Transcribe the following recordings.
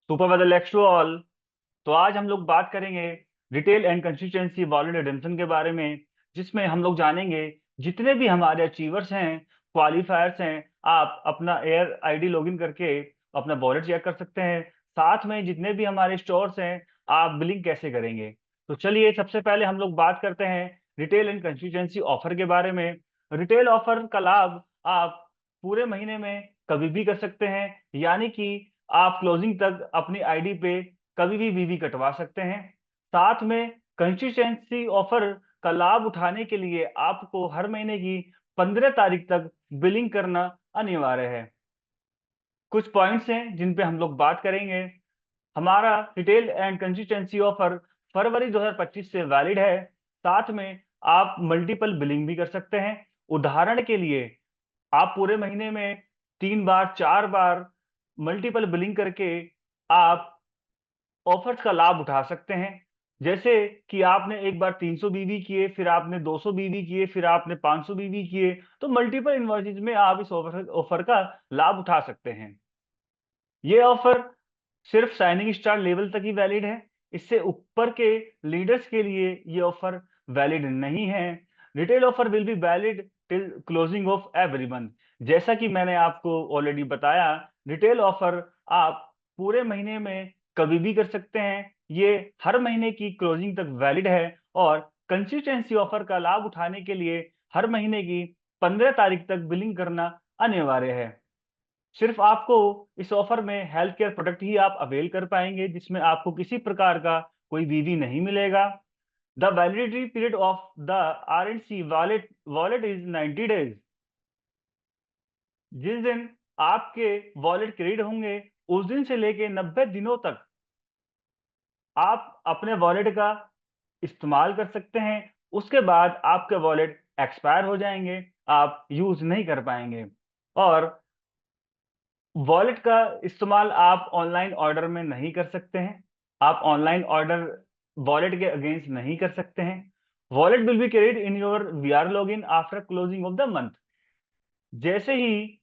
Super वेदर लेक्स to all. तो आज हम लोग बात करेंगे retail and consistency wallet redemption के बारे में, जिसमें हम लोग जानेंगे जितने भी हमारे अचीवर्स हैं, क्वालिफायर्स हैं। आप अपना एयर आईडी लॉगिन करके अपना वॉलेट चेक कर सकते हैं। साथ में जितने भी हमारे स्टोर्स हैं, आप बिलिंग कैसे करेंगे। तो चलिए सबसे पहले हम लोग बात करते हैं रिटेल एंड कंसिस्टेंसी ऑफर के बारे में। रिटेल ऑफर का लाभ आप पूरे महीने में कभी भी कर सकते हैं, यानी कि आप क्लोजिंग तक अपनी आईडी पे कभी भी बीवी कटवा सकते हैं। साथ में कंसिस्टेंसी ऑफर का लाभ उठाने के लिए आपको हर महीने की 15 तारीख तक बिलिंग करना अनिवार्य है। कुछ पॉइंट्स हैं जिन पे हम लोग बात करेंगे। हमारा रिटेल एंड कंसिस्टेंसी ऑफर फरवरी 2025 से वैलिड है। साथ में आप मल्टीपल बिलिंग भी कर सकते हैं। उदाहरण के लिए आप पूरे महीने में 3 बार 4 बार मल्टीपल बिलिंग करके आप ऑफर्स का लाभ उठा सकते हैं। जैसे कि आपने एक बार 300 बीवी किए, फिर आपने 200 बीवी किए, फिर आपने 500 बीवी किए, तो मल्टीपल इन्वॉइसेज में आप इस ऑफर का लाभ उठा सकते हैं। ये ऑफर सिर्फ साइनिंग स्टार लेवल तक ही वैलिड है। इससे ऊपर के लीडर्स के लिए ये ऑफर वैलिड नहीं है। Retail offer will be valid till closing of every month. जैसा कि मैंने आपको ऑलरेडी बताया, रिटेल ऑफर आप पूरे महीने में कभी भी कर सकते हैं। ये हर महीने की क्लोजिंग तक वैलिड है। और कंसिस्टेंसी ऑफर का लाभ उठाने के लिए हर महीने की 15 तारीख तक बिलिंग करना अनिवार्य है। सिर्फ आपको इस ऑफर में हेल्थ केयर प्रोडक्ट ही आप अवेल कर पाएंगे, जिसमें आपको किसी प्रकार का कोई वीवी नहीं मिलेगा। The validity period of the R and C wallet wallet is 90 days. जिस दिन आपके वॉलेट क्रेडिट होंगे, उस दिन से लेके 90 दिनों तक आप अपने वॉलेट का इस्तेमाल कर सकते हैं। उसके बाद आपके वॉलेट एक्सपायर हो जाएंगे, आप यूज नहीं कर पाएंगे। और वॉलेट का इस्तेमाल आप ऑनलाइन ऑर्डर में नहीं कर सकते हैं। आप ऑनलाइन ऑर्डर वॉलेट के अगेंस्ट नहीं कर सकते हैं। Wallet will be carried in your VR login after closing of the month. जैसे ही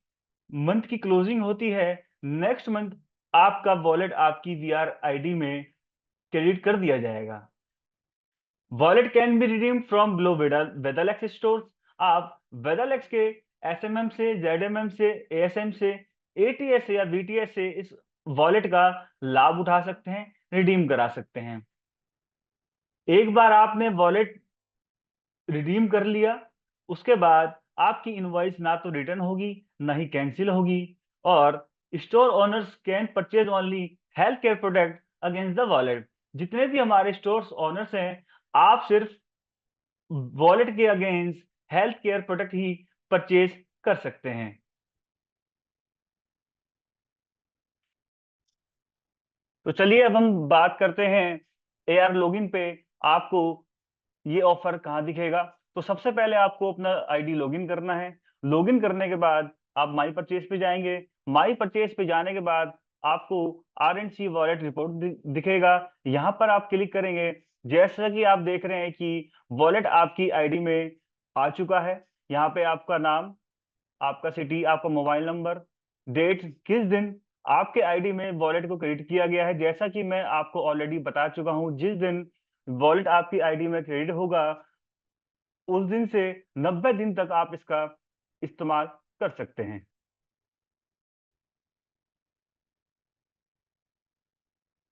मंथ की क्लोजिंग होती है, नेक्स्ट मंथ आपका वॉलेट आपकी वीआर आईडी में क्रेडिट कर दिया जाएगा। Wallet can be redeem from below Vedalex stores. आप वेदालेक्स के एसएमएम से, जेडएमएम से, एएसएम से, एटीएस से या बीटीएस से इस वॉलेट का लाभ उठा सकते हैं, रिडीम करा सकते हैं। एक बार आपने वॉलेट रिडीम कर लिया, उसके बाद आपकी इनवॉइस ना तो रिटर्न होगी, ना ही कैंसिल होगी। और store owners can purchase only health care product against the wallet. जितने भी हमारे स्टोर ओनर्स हैं, आप सिर्फ वॉलेट के अगेंस्ट हेल्थ केयर प्रोडक्ट ही परचेज कर सकते हैं। तो चलिए अब हम बात करते हैं एआर लॉगिन पे आपको ये ऑफर कहाँ दिखेगा। तो सबसे पहले आपको अपना आईडी लॉगिन करना है। लॉगिन करने के बाद आप माई परचेज पे जाएंगे। माई परचेज पे जाने के बाद आपको R and C wallet report दिखेगा। यहाँ पर आप क्लिक करेंगे। जैसा कि आप देख रहे हैं कि वॉलेट आपकी आईडी में आ चुका है। यहाँ पे आपका नाम, आपका सिटी, आपका मोबाइल नंबर, डेट, किस दिन आपके आईडी में वॉलेट को क्रेडिट किया गया है। जैसा कि मैं आपको ऑलरेडी बता चुका हूं, जिस दिन वॉलेट आपकी आईडी में क्रेडिट होगा, उस दिन से 90 दिन तक आप इसका इस्तेमाल कर सकते हैं।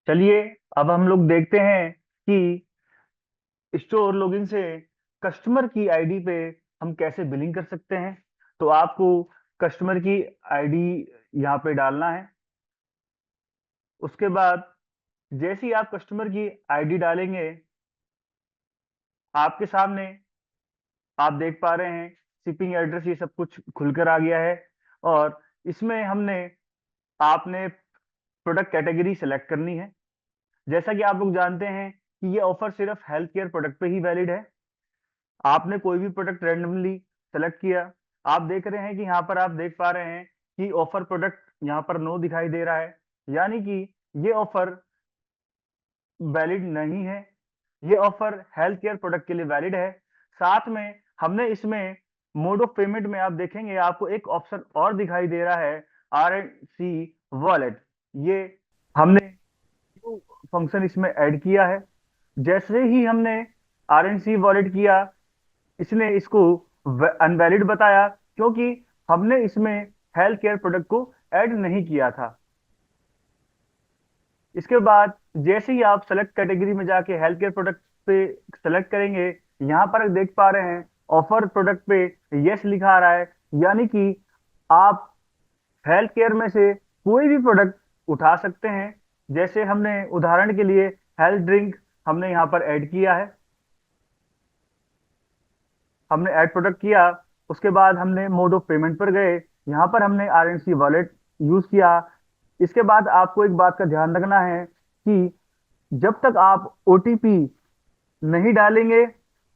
चलिए अब हम लोग देखते हैं कि स्टोर लॉगिन से कस्टमर की आईडी पे हम कैसे बिलिंग कर सकते हैं। तो आपको कस्टमर की आईडी यहाँ पे डालना है। उसके बाद जैसे ही आप कस्टमर की आईडी डालेंगे, आपके सामने आप देख पा रहे हैं शिपिंग एड्रेस, ये सब कुछ खुलकर आ गया है। और इसमें हमने आपने प्रोडक्ट कैटेगरी सेलेक्ट करनी है। जैसा कि आप लोग जानते हैं कि ये ऑफर सिर्फ हेल्थ केयर प्रोडक्ट पे ही वैलिड है। आपने कोई भी प्रोडक्ट रैंडमली सेलेक्ट किया। आप देख रहे हैं कि यहाँ पर आप देख पा रहे हैं कि ऑफर प्रोडक्ट यहाँ पर नो दिखाई दे रहा है, यानी कि ये ऑफर वैलिड नहीं है। ये ऑफर हेल्थ केयर प्रोडक्ट के लिए वैलिड है। साथ में हमने इसमें मोड ऑफ पेमेंट में आप देखेंगे आपको एक ऑप्शन और दिखाई दे रहा है, आर एंड सी वॉलेट। ये हमने फंक्शन इसमें ऐड किया है। जैसे ही हमने RNC वॉलेट किया, इसने इसको अनवैलिड बताया, क्योंकि हमने इसमें हेल्थ केयर प्रोडक्ट को ऐड नहीं किया था। इसके बाद जैसे ही आप सेलेक्ट कैटेगरी में जाके हेल्थ केयर प्रोडक्ट पे सेलेक्ट करेंगे, यहाँ पर देख पा रहे हैं ऑफर प्रोडक्ट पे यस लिखा आ रहा है, यानी कि आप हेल्थ केयर में से कोई भी प्रोडक्ट उठा सकते हैं। जैसे हमने उदाहरण के लिए हेल्थ ड्रिंक हमने यहाँ पर ऐड किया है, हमने ऐड प्रोडक्ट किया। उसके बाद हमने मोड ऑफ पेमेंट पर गए, यहाँ पर हमने RNC वॉलेट यूज किया। इसके बाद आपको एक बात का ध्यान रखना है कि जब तक आप OTP नहीं डालेंगे,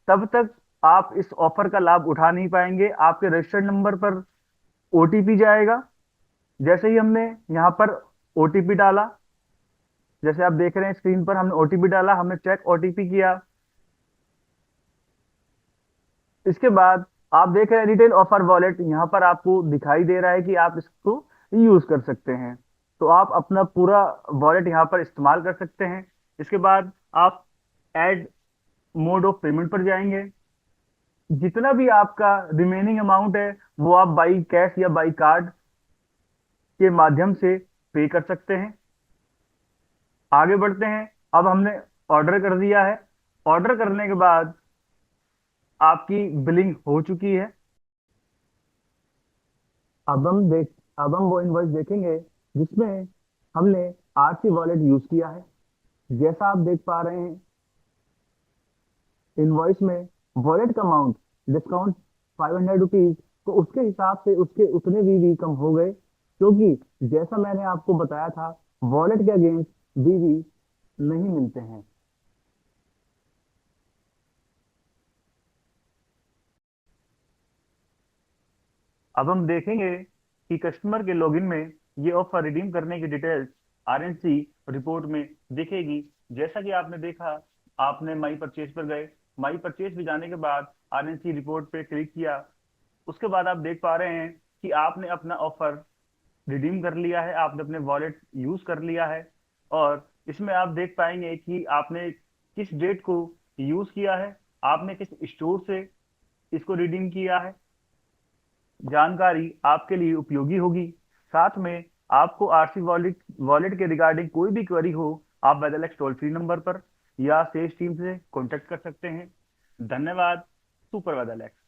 तब तक आप इस ऑफर का लाभ उठा नहीं पाएंगे। आपके रजिस्टर्ड नंबर पर OTP जाएगा। जैसे ही हमने यहाँ पर OTP डाला, जैसे आप देख रहे हैं स्क्रीन पर, हमने OTP डाला, हमने चेक OTP किया। इसके बाद आप देख रहे हैं रिटेल ऑफर वॉलेट, यहाँ पर आपको दिखाई दे रहा है कि आप इसको यूज कर सकते हैं। तो आप अपना पूरा वॉलेट यहाँ पर इस्तेमाल कर सकते हैं। इसके बाद आप ऐड मोड ऑफ पेमेंट पर जाएंगे। जितना भी आपका रिमेनिंग अमाउंट है, वो आप बाई कैश या बाई कार्ड के माध्यम से पे कर सकते हैं। आगे बढ़ते हैं। अब हमने ऑर्डर कर दिया है। ऑर्डर करने के बाद आपकी बिलिंग हो चुकी है। अब हम वो इनवॉइस देखेंगे जिसमें हमने RC वॉलेट यूज किया है। जैसा आप देख पा रहे हैं इनवॉइस में वॉलेट का अमाउंट डिस्काउंट 500 रुपीज, तो उसके हिसाब से उसके उतने भी कम हो गए, क्योंकि जैसा मैंने आपको बताया था वॉलेट के अगेंस्ट बीवी नहीं मिलते हैं। अब हम देखेंगे कि कस्टमर के लॉगिन में ये ऑफर रिडीम करने की डिटेल्स RNC रिपोर्ट में दिखेगी। जैसा कि आपने देखा, आपने माई परचेज पर गए, माई परचेज पे जाने के बाद RNC रिपोर्ट पे क्लिक किया। उसके बाद आप देख पा रहे हैं कि आपने अपना ऑफर रिडीम कर लिया है, आपने अपने वॉलेट यूज कर लिया है। और इसमें आप देख पाएंगे कि आपने किस डेट को यूज किया है, आपने किस स्टोर से इसको रिडीम किया है। जानकारी आपके लिए उपयोगी होगी। साथ में आपको RC वॉलेट वॉलेट के रिगार्डिंग कोई भी क्वेरी हो, आप वेदलैक्स टोल फ्री नंबर पर या सेल्स टीम से कॉन्टेक्ट कर सकते हैं। धन्यवाद। सुपर वेदलैक्स।